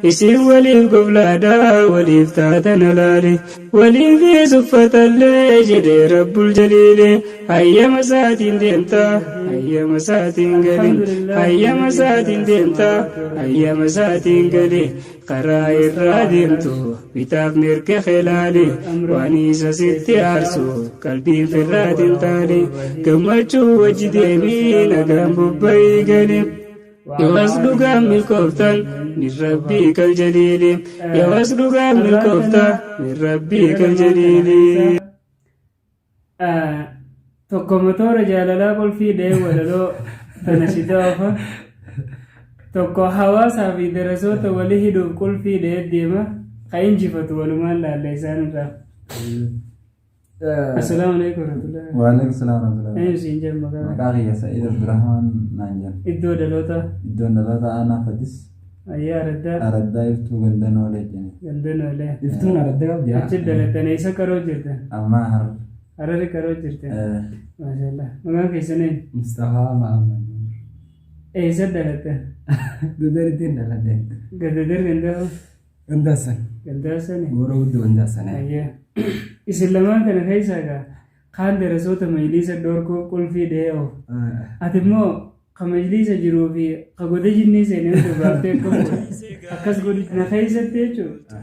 isin waliif goflaadhaa waliif taatan alaale waliif suffatallee jedhee rabbul jaliile hayyama isaatiin deemtaa hayyama isaatiin galee hayyama isaatiin deemtaa hayyama isaatiin galee karaa irraa deemtu bitaaf mirga khilaale waan isa sitti aarsu qalbiin firraatiin taale gammachuu wajji deemii nagaan bobba'ii galee يوصلك من كفتان من ربك الجليل يوصلك من كفتان من ربك الجليل tokko motora jaalalaa qolfii dhee walaloo tana shidaafa tokko hawaasaa fi darasoota walii hidhuuf qolfii dhee deema ka injifatu walumaan laalla isaan irraa. السلام عليكم ورحمة الله. وعليكم السلام ورحمة الله. أيوة سينجر مكان. مكاني يا سيد عبد الرحمن نانجر. إدو دلوتا. إدو دلوتا أنا فديس. أيها ردا. أردا يفتو غندنا ولا جني. غندنا ولا. يفتون أردا ولا. أشد دلوتا نيسا كرو جرتا. أما هر. أردا كرو جرتا. ما شاء الله. مكان كيسنين. مصطفى محمد. إيسا دلوتا. دودرتين دلوتا. غددر غندا. غنداسن. غنداسن. غورودو غنداسن. أيها. Islamaan kana keessaa kan darasoota majlisa dorkoo qulfii dhee'oo ati immoo kan majlisa jiruu fi kan goda jinnii seenee dubbaaftee akkas godhina keessatti jechuudha.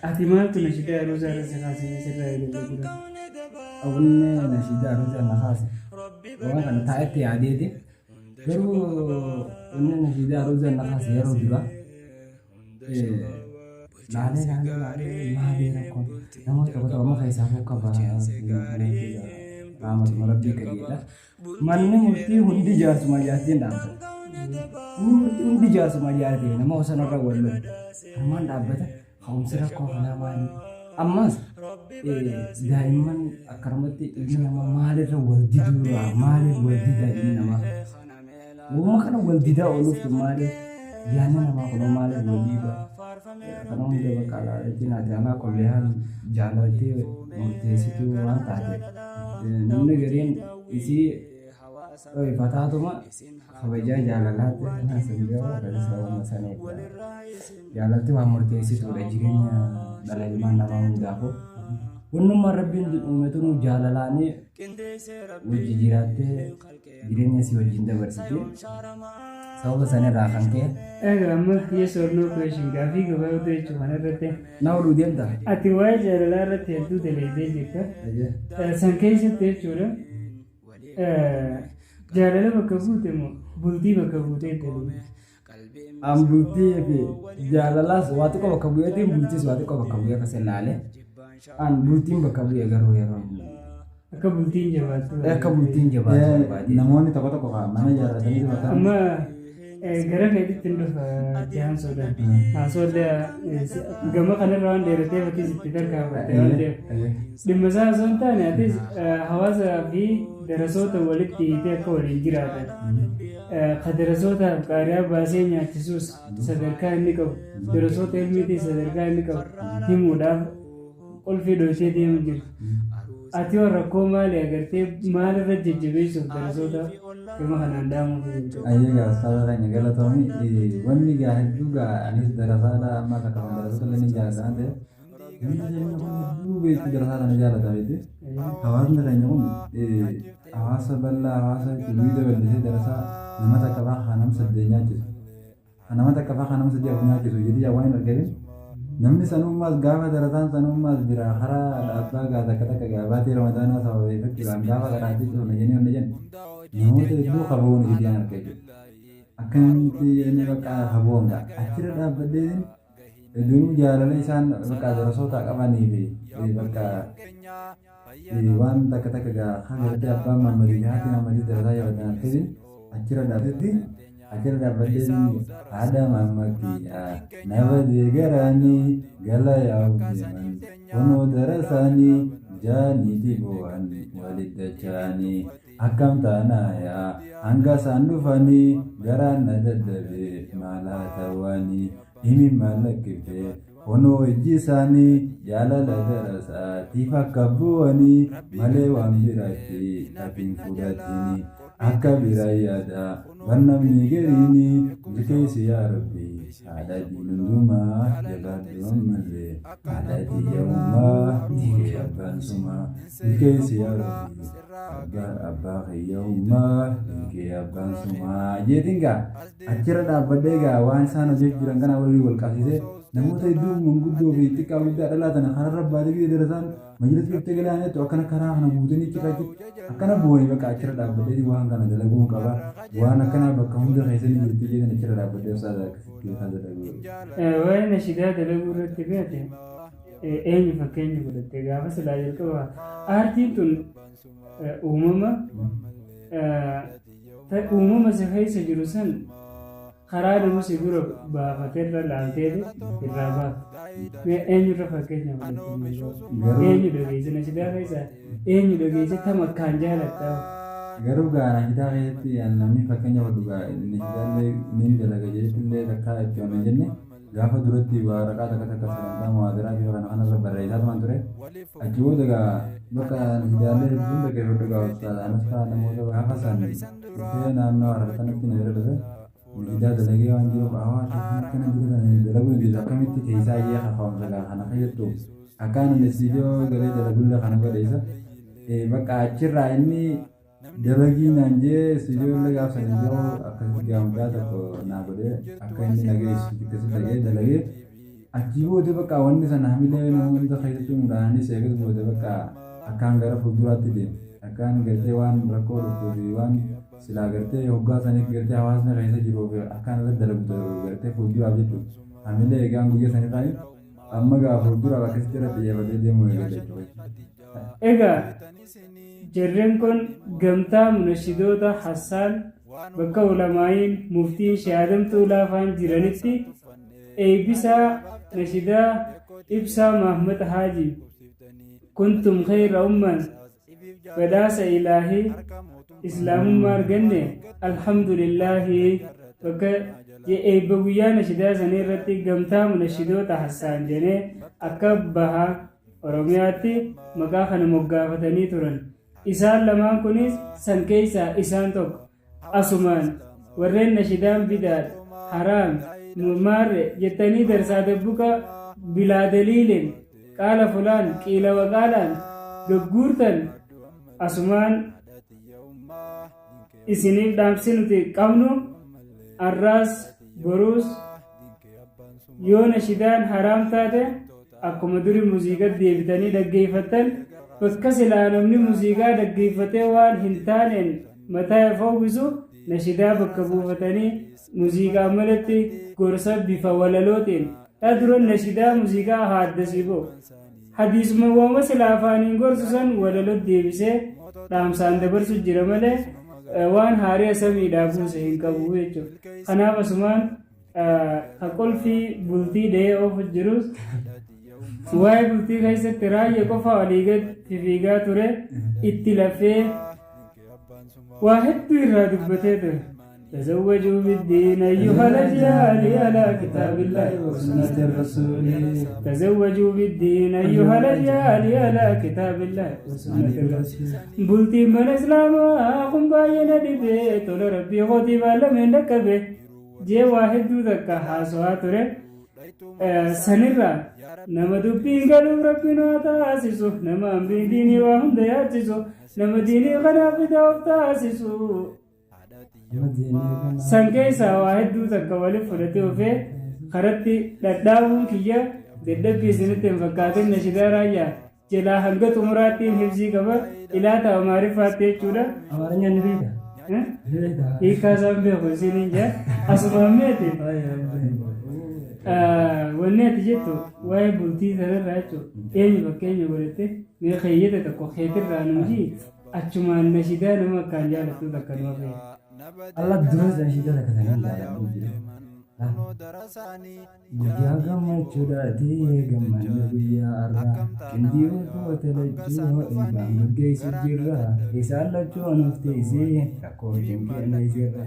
Ati maaltu nashidaa aruusaa irratti kaasee sirraa eegalee jira? Awwanne nashidaa aruusaa na kaase waan kana taa'etti yaadeeti garuu wanne nashidaa aruusaa na kaase yeroo dura laalee maaliin rakkoon namoota tokko tokko maka isaa akka raamat marabbii qajeedha. Manni murtii hundi jaarsuma jaartiin dhaabbata. Hundi jaarsuma jaartii nama osanarra wallo. Armaan dhaabbata ka'umsi rakkoo kanaa maali? Ammas daa'imman akkanumatti ilmi namaa maalirra wal diduudha? Maaliif wal didaa ilmi namaa? Uumama kana wal didaa ooluuf maali? Yaanni namaa kun maaliif wal didaa? Kan hundi bakka alaatti naati kollee haala jaalatee murteessituu waan taate namni gariin isii fataatuma kabajaa jaalalaatti naasindee waan sababa saniidha. Jaalatti waan murteessituudha jireenya dhala ilmaan namaa hundaafuu. Wannummaa rabbiin uumetu nu jaalalaanii wajji jiraattee jireenya si wajjin dabarsitee sababa sanirraa kan ta'e. Amma yes or no question gaafii gabaabduu jechuun kana irratti. Na oduu deemta. Ati waa'ee jaalalaa irratti hedduu dalaydee jirta. San keessatti jechuudha. Jaalala bakka buute moo bultii bakka buutee dalii? An bultii fi jaalalaas waa xiqqoo bakka bu'eetiin bultiis waa xiqqoo bakka bu'ee akkasii ilaale. An bultiin bakka bu'ee garuu yeroo akka bultiin jabaatu. Akka bultiin jabaatu. Namoonni tokko tokko mana jaalatanii bakka. Amma gara keetitti hin dhufa jaan soodaan. Haasoodaa gama kanarra waan dheeratee bakki sitti tarkaanfatte waan ta'eef. Dhimma isaa osoo hin taane atis hawaasaa fi darasoota walitti hiitee akka waliin jiraatan. Kan darasootaaf qaariyaa baasee nyaachisuus sadarkaa inni qabu. Darasoota ilmiitiif sadarkaa inni qabu himuudhaaf qolfii dhoosee deemu jiru. Ati waan rakkoo maali agartee maalirra jajjabeessuuf darasoota gama kanaan dhaamuuf jechuudha. Ayyaga sababa kan galatoomii wanni gaa hedduu gaa anis darasaadha amma akka kan darasoota illee jaalataan ta'e wanti jenna kun hedduu beektu darasaa kana jaalataa beekte hawaasni keenya kun hawaasa bal'aa hawaasa itti daballisee darasaa nama takka fa'aa hanam saddee nyaachisu nama takka fa'aa hanam saddee afur nyaachisu jedhee waan hin argine namni sanummaas gaafa darasaan sanummaas bira karaa abbaa gaa takka takka gaafatee ramadaanaa sababa fakkiidhaan gaafa karaatti tola jennee hunda jenna namoota hedduu qaboon hidiyaan argaa jiru. Akkamitti inni bakka qaboon achirra dhaabbadheen hedduun jaalala isaan bakka darasoota qabanii fi bakka waan takka takka gaa haala abbaan mammadii haati mammadii darasaa jaallatan argisiin achirra dhaabbadheen haadha mammadii nama deegaraanii gala yaa'u deeman kunoo darasaanii jaaniiti bu'an walitti akkam taanaayaa hanga isaan dhufanii garaan na dadhabee maalaa ta'anii himi mallaqqifee kunoo ijji isaanii jaalala darasaatiif akka bu'anii malee waan biraatti dhabiin fudhatini akka bira yaada Bannamni gariini milkeessi yaa rabbi haadha diinummaa jabaadduun malee haadha diyyamummaa dhiigee abbaan sumaa milkeessi yaa rabbi abbaa fayyummaa dhiigee abbaan sumaa jeetiin gaa achirra dhaabbadhee gaa waan isaan hojjechuu jiran kana walii wal qabsiisee namoota hedduu manguddoo fi xiqqaa guddaa dhalaa tana kanarra baadii biyya darasaan majlis biftee galaaneetu akkana karaa kana guutanii cirraatti akkana bu'anii bakka achirra dhaabbadhee waan kana dalaguu qaba waan akkana bakka hunda keessatti jirti jedhan achirra dhaabbadhee usaata akkasitti isaa dalaguu. Waa'ee nashidaa dalaguu irratti beekte eenyu fakkeenya godhatte gaafa silaa jalqaba aartiin tun uumama si keessa jiru san karaa nama si dura baafateerra laalteetu irraa baafte eenyurra fakkeenya godhatte eenyu dhageesse nashidaa keessa eenyu dhageesse tam akkaan jaalatta. Garuu gaa nashidaa keessatti namni fakkeenya godhu gaa nashidaallee ni dalaga jedhettillee takkaa itti waan jenne gaafa duratti waraqaa takka takka sagantaa muhaadaraa fi kana kanarra barreessaa turan ture achi booda gaa bakka nashidaallee hedduun dhaqee hodhu gaa ustaadha anas fa'aa namoota gaafa san dhufee naannoo harartanatti na bira dhufe nashidaa dalagee waan jiruuf hawaasa akkana jiru dalaguu hin jiru akkamitti keessaa iyyee hafaamsa gaa kana fayyaddu akkaan nasiidoo galee dalagullee kana godheessa bakka achirraa inni dalagii naan jee sijoollee gaafsan iyyuu akkasitti gaamdaa tokko naa godhee akka inni nageessu akkasitti dhagee dalagee achii booda bakka wanni sana hamilee namoota fayyadachuu mudhaanis eegas booda bakka akkaan gara fuulduraatti deemu akkaan gartee waan rakkoo dhufuu fi waan silaa gartee hoggaa saniif gartee hawaasni keessa jiruuf akkaan irratti dalagu gartee fuulduraaf jechuudha hamilee egaan guyyaa sanirraa amma gaa fuulduraaf akkasitti irratti xiyyeeffatee deemuu eegalee. Egaa jarreen kun gamtaa munashidoota Hassaan bakka ulamaa'iin muftiin shahaadamtuu laafaan jiranitti eebbisaa nashidaa ibsaa Mahmad Haaji kuntum khayra umman badhaasa ilaahii islaamummaa arganne alhamdulillaahi bakka eebba guyyaa nashidaa sanii irratti gamtaa munashidoota Hassaan jenee akka bahaa Oromiyaatti maqaa kana moggaafatanii turan. Isaan lamaan kunis san keessaa isaan tokko asumaan warreen nashidaan bidaad haraam maarre jettanii darsaa dabbuqa bilaa daliilin qaala fulaan qiila waqaalaan gagguurtan asumaan isiniif dhaamsi nuti qabnu arraas boruus yoo nashidaan haraam taate akkuma duri muuziqaa deebitanii dhaggeeffattan bakka silaa namni muuziqaa dhaggeeffatee waan hin taaneen mataa foowisu nashidaa bakka buufatanii muuziqaa malatti gorsa bifa walalootiin duran nashidaa muuziqaa haaddasiiboo hadiisuma waama silaa afaaniin gorsusan walaloo deebisee dhaamsaan dabarsu jira malee waan haarii samiidhaa buuse hin qabu jechuudha. Kanaaf asumaan qolfii bultii dhahee oofu jirus waa'ee bultii keessatti raayyaa qofa walii gadi fiigaa ture itti lafee waa hedduu irraa dubbatee ture. تزوجوا بالدين أيها الرجال على كتاب الله وسنة الرسول تزوجوا بالدين أيها الرجال على كتاب الله وسنة الرسول بلتي من إسلام أقوم باين دبي تول ربي غوتي بالا من دكبه جي واحد دو دكا حاسوا تره سنرا نما دبين قالوا ربنا تاسسو نما أمري ديني وهم دياتسو نما ديني غنافي داوف تاسسو san keessaa waa hedduu takka waliin fudhatee ofee karatti dhadhaabuun kiyya dadhabbii isinitti hin fakkaatin nashidaa raayyaa jalaa hanga xumuraattiin hibsii qaba ilaata amaariffaatti jechuudha. Amaaranya ni beeka. Hiikaa isaan beeku isiniin jaa asumaammeeti. Wanni ati jettu waa'ee bultii sanarraa jechuudha eenyu fakkeenya godhatte mee keeyyata tokko keetirraa nuti achumaan nashidaa nama akkaan jaalattu takka nama fayyada. Allah durus dan shida da kasanin da ya buji guyyaa gammachuudhaati gammanni guyyaa har'a qindii otoo talachuu eegaan gaggeessu jirra isaan lachuu nuuf teessee rakkoo cimkeenna jirra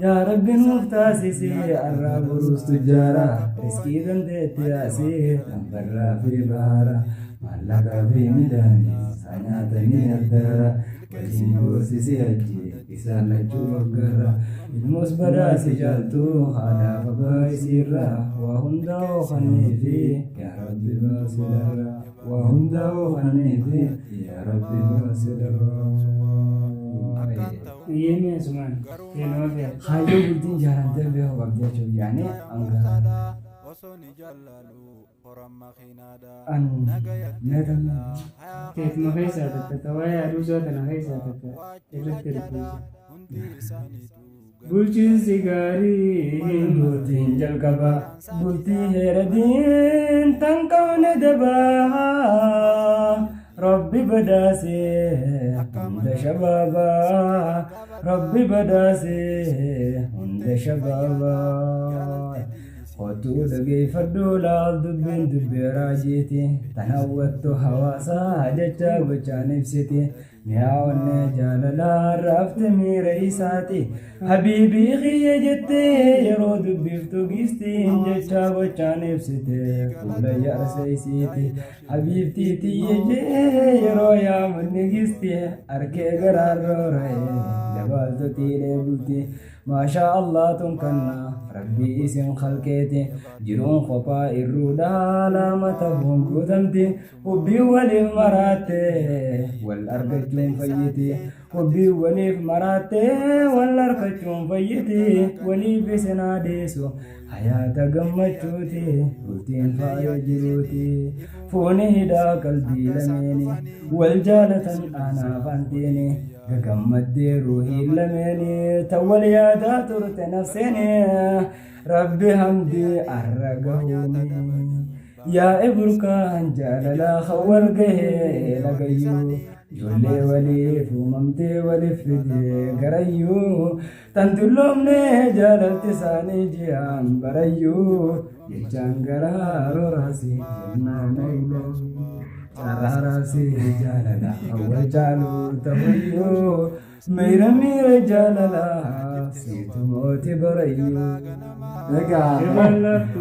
yaa rabbi nuuf taasisee har'aa boruus tujjaara riskii dandeetti yaasee dhanbarraa fi baara maallaqaa fi midhaanii isaa nyaatanii addaara Sisi haji isaan lachuu waggarra ilmoos badaasi jaaltu haadhaa fabaa isiirra waa hundaa oofaneefi yaa rabbi baasilarra waa hundaa oofaneefi yaa rabbi baasilarra. Yemi Asuman, Yenobe. Hayo bultiin jaalantee beeku qabdi jechuudha yaani angara. An meetan Teet mafeessa takka waa'ee aduusaa kana keessa takka irratti hir'isa. Bulchiinsi gaarii bultiin jalqaba bultii heeradiin tan qabne dabaa Rabbi badaasee hunda shabaabaa Rabbi badaasee hunda shabaabaa. Otuu dhageeffadhu laal dubbiin dubbii raajiiti tan hawwattu hawaasaa jecha gochaan ibsiti mi'aawwanne jaalalaa raafte miira isaati habiibii kiyya jettee yeroo dubbiiftu giistiin jecha gochaan ibsite fuula jaarsa isiiti habiibtii tiyye jee yeroo yaamanni giisti arkee garaarroo ra'ee dabaaltotii dheebulti. Masha Allah tunkanna Rabbi isin khalqeeti jiruun kophaa irruudha laamata bunguutamti hubbii waliif maraatte wal argachuun fayyiti hubbii waliif maraatte wal argachuun fayyiti waliif isin adeessu hayaata gammachuuti bultiin faaya jiruuti fuuni hidhaa qalbii lameeni wal jaalatan anaaf anteeni gammaddee ruuhii lameeni tawwal yaadaa turte nafseeni rabbi hamdi arragahuumi yaa burkaan jaalalaa hawwal gahee lagayyuu ijoollee waliif uumamtee waliif fidee garayyuu tan dulloomne jaalalti isaanii ji'aan barayyuu jechaan garaa roraasi jennaana ilaalluu. Sararasi jalala awwal jalu tabayyo meera meera jalala situ moti barayo daga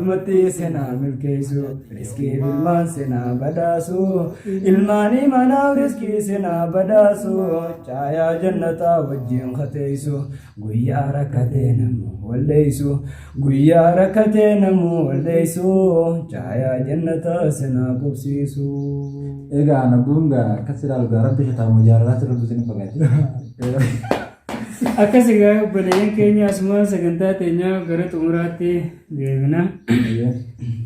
umati sena milkesu riski ilman sena badasu ilmani mana riski sena badasu caya jannata wajjin khataisu guyya rakatenam wallaysu guyya rakatenam wallaysu caya jannata sena kubsisu. Ega anak bunga kasih algaran tuh kita mau jalan terus sini pakai. Akkas egaa obboleeyyan keenya asuma sagantaa teenyaa gara xumuraatti deemna.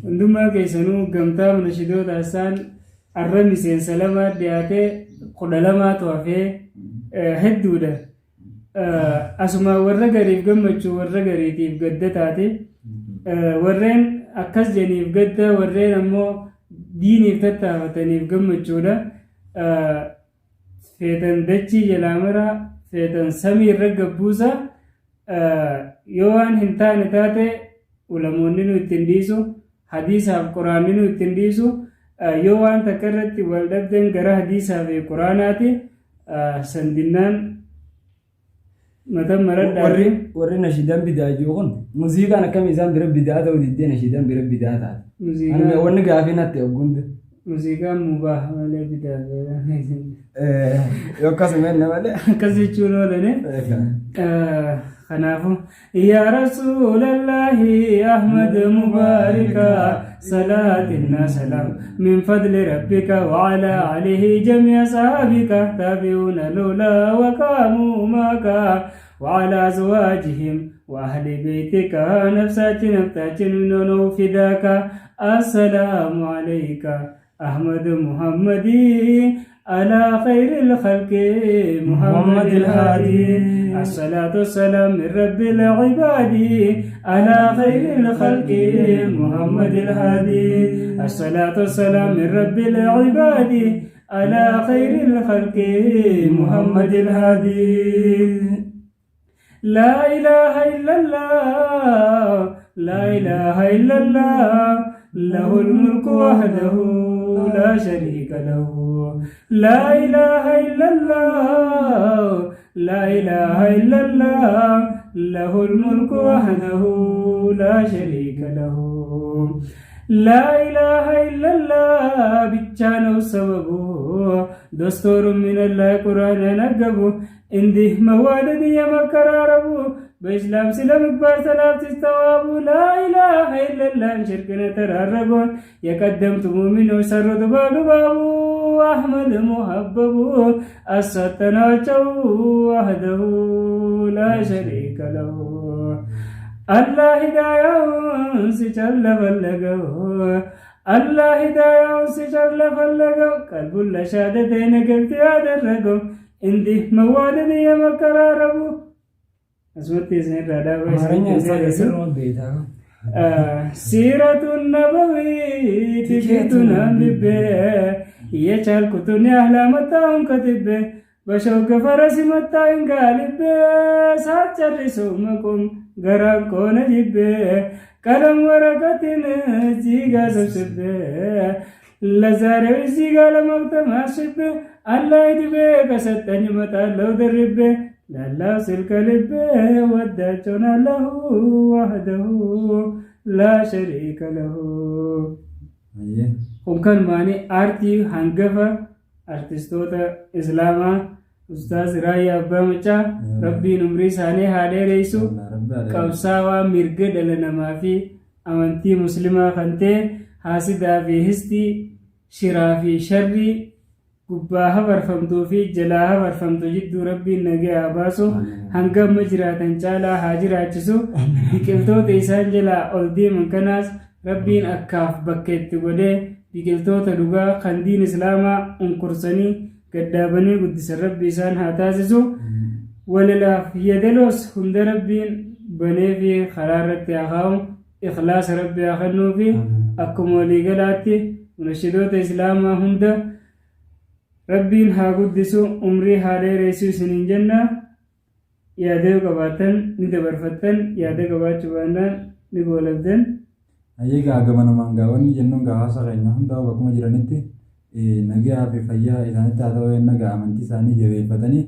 Hundumaa keessanuu gamtaa munashidoota isaan arra miseensa lama dhiyaatee 12 hafee hedduudha. Asuma warra gariif gammachuu warra gariitiif gadda taate warreen akkas jeniif gadda warreen ammoo diiniif tattaafataniif gammachuudha. Feetan dachii jalaa maraa feetan samii irra gabbuusa yoo waan hin taane taate ulamoonni nu ittiin dhiisu hadiisaaf quraanni nu ittiin dhiisu yoo waan takka irratti wal dhabden gara hadiisaa fi quraanaati sandinnaan matan maradhaati. Warri nashiidaan bidaa jiru kun muuziqaan akkam isaan bira bidaa ta'uu diddee nashiidaan bira bidaa taate. Wanni gaafii natti oggunde. Muuziqaan mubaa malee bidaa yoo akkasuma inni malee. Akkas jechuun oolani. Kanaafu yaa rasuulallahi Ahmad mubaarika salaatinna salaam min fadli rabbika wa ala alihi jami'a sahabika tabi'una lulaa wa qaamuu maaka wa ala azwaajihim wa ahli beytika nafsaati naftaachin minonoo fidaaka assalaamu alayka أحمد محمدي على خير الخلق محمد الهادي الصلاة والسلام من رب العباد على خير الخلق محمد الهادي الصلاة والسلام من رب العباد على خير الخلق محمد الهادي لا إله إلا الله لا إله إلا الله له الملك وحده لا شريك له لا إله إلا الله لا إله إلا الله له الملك وحده لا شريك له لا إله إلا إلا الله بيتشانو سببو دستور من الله قرآن نقبو انديه موالد يا مكراربو بإسلام سلام إكبار سلام تستوابو لا إله إلا الله شركنا تراربون يقدمت مؤمن وسرد بابو أحمد محببو أسطنا جو وحده لا شريك له الله هدايا سجل بلغو الله هدايا سجل بلغو قلب الشهادتين قلت أدرغو اندي موالد يا مكراربو أسمتي سنة رادا سيرة النبوي تكتنا ببه يجعل كتني أهلا متاهم كتبه بشوك فرس متاهم غالبه ساتر رسومكم غرام كون جبه كلام ورقتين زيغا سبسبه لزاره زيغا لمقتم عشبه الله يدبه كستني متا لو دربه لا سلك لبه ودعتنا له وحده لا شريك له وكان ماني آرتي هنگفا ارتستوتا اسلاما استاذ راي ابا مچا ربي نمري ساني هاده رئيسو قوساوا مرگه دلنما في امنتي مسلمة خنته حاسدا في هستي شرافي شري قباها ورفمتو في جلاها ورفمتو جدو ربي نگه آباسو هنگم مجراتن چالا حاجراتشسو بكلتو تيسان جلا اولدي منکناس ربين أكاف بكت ودي بكلتو تلوغا خندين إسلاما انكرسني قدابني قدس ربي سان هاتاسسو وللا يدلوس هند ربين بني في خرارة أخاهم إخلاص ربي أخنو في أكم ولي قلاتي ونشدوت إسلاما هند ربين ها قدسو عمري هالي ريسو سنين جنة يادو قباتن ندبرفتن يادو قبات شباندان نقولبدن Ayega agamanumaan gaawwanni jennuun gahaasa keenya hundaa bakkuma jiranitti nagaa fi fayyaa isaanitti haa ta'u nagaa amantii isaanii jabeeffatanii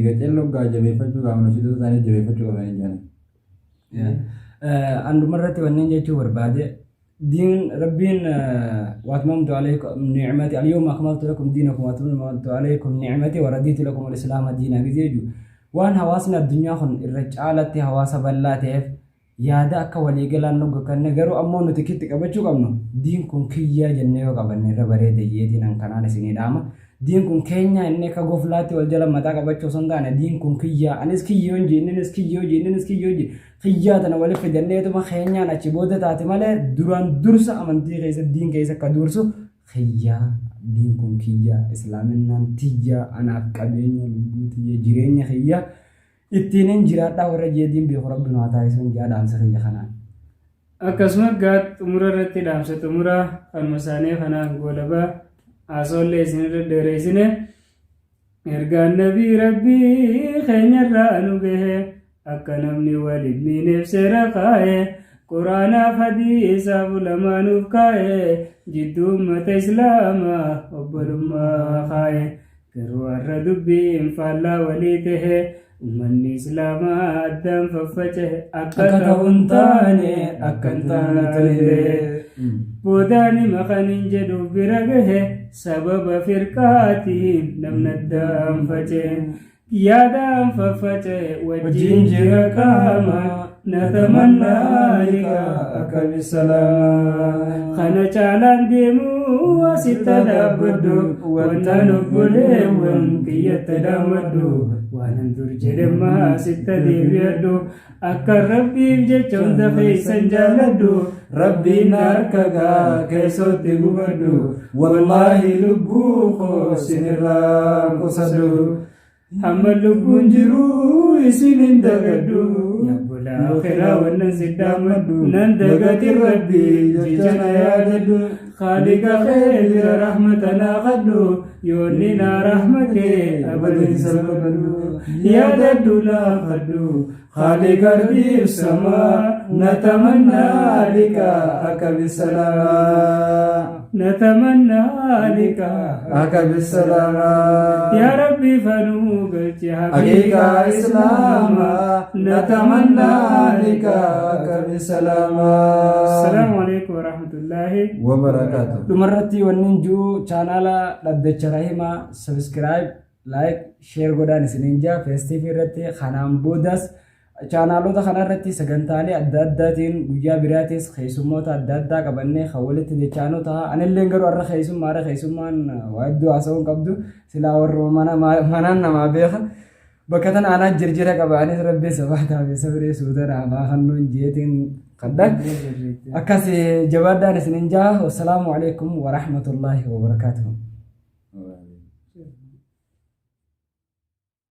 gacello gaa jabeeffachuu qaban hojjettoota isaanii jabeeffachuu qaban hin jedhan. Andumarratti wanneen jechuu barbaade diin rabbiin waatmamtu alaykum ni'mati al-yawma akmaltu lakum dinakum wa atmamtu alaykum ni'mati wa raditu lakum al-islaama diina gizeeju waan hawaasni addunyaa kun irra caalatti hawaasa bal'aa ta'eef yaada akka walii galaan nuga kanne garuu ammoo nuti kitti qabachuu qabnu diin kun kiyyaa jennee yoo qabanne irra bareeda yeetiin an kanaan isinii dhaama diin kun keenya inni akka goflaatti wal jala mataa qabachuu osoo hin taane diin kun kiyyaa anis kiyyoo inji innis kiyyoo inji innis kiyyoo inji kiyyaa tana waliif fidanneetuma keenyaan achi booda taate malee duraan dursa amantii keessa diin keessa akka dursu kiyyaa diin kun kiyyaa islaaminaan tiyyaa anaaf qabeenya lubbuu tiyya jireenya kiyyaa ittiin jiraadhaa warra jeediin beeku rabbi nu haa taasisuun jaa dhaamsa kiyya kanaan. Akkasuma gaa xumura irratti dhaamsa xumura kanuma isaanii kanaan goolabaa haasollee isinirra dheereessine ergaan nabii rabbii keenyarraa nu gahe akka namni waliin miineef seera kaa'e quraanaaf hadiisaaf lamaanuuf kaa'e jidduu ummata islaamaa obbolummaa kaa'e garuu har'a dubbiin faallaa walii tahe ummanni islaamaa addaan fafface akka ta'uun taane akka hin taane boodaani maqaniin jedhuuf bira gahe sababa firqaatiin namni addaan face yaadaan fafface wajjin jira qaama natamannaa akka bisalaama kana caalaan deemuu asitti dhaabbadhu wantaan obboleewwan kiyyatti dhaammadhu waanan dur jedhamaa sitta deebi'adhu akka rabbiif jecha hunda keessan jaaladhu rabbiin harka gaa keessatti gubadhu wallaahi lubbuu koo sinirraa qusadhu hamma lubbuun jiru isin hin dagadhu yabbola akhiraa wannan siddaamadhu nan dagatin rabbii jechana yaadadhu خالق خير رحمتنا قدو يونينا رحمتي أبدا سببدو يا ددنا قدو خالق البير السماء نتمنى لك أكب السلام نتمنى لقاءك بالسلامة يا ربي فنوق حقيقة إسلاما نتمنى لقاءك بالسلامة. السلام عليكم ورحمة الله وبركاته. dumarratti wannin juu chaanala dhaddacha rahima subscribe like share godhaan isinin jaa feestii irratti kanaan boodas chaanaalota kanarratti sagantaalee adda addaatiin guyyaa biraatis keessummoota adda addaa qabannee kan walitti deechaanoo ta'a. Anilleen garuu har'a keessummaan waa iddoo haasa'uun qabdu silaa warra manaan namaa beeka. Bakka tan aanaa jirjira qabaanis rabbi sabaa taa'ee sabiree suutana afaa hannuun jeetiin qaddan akkas jabaadhaan isinin jaa. Wassalaamu alaikum wa rahmatullahi wa barakatuhu.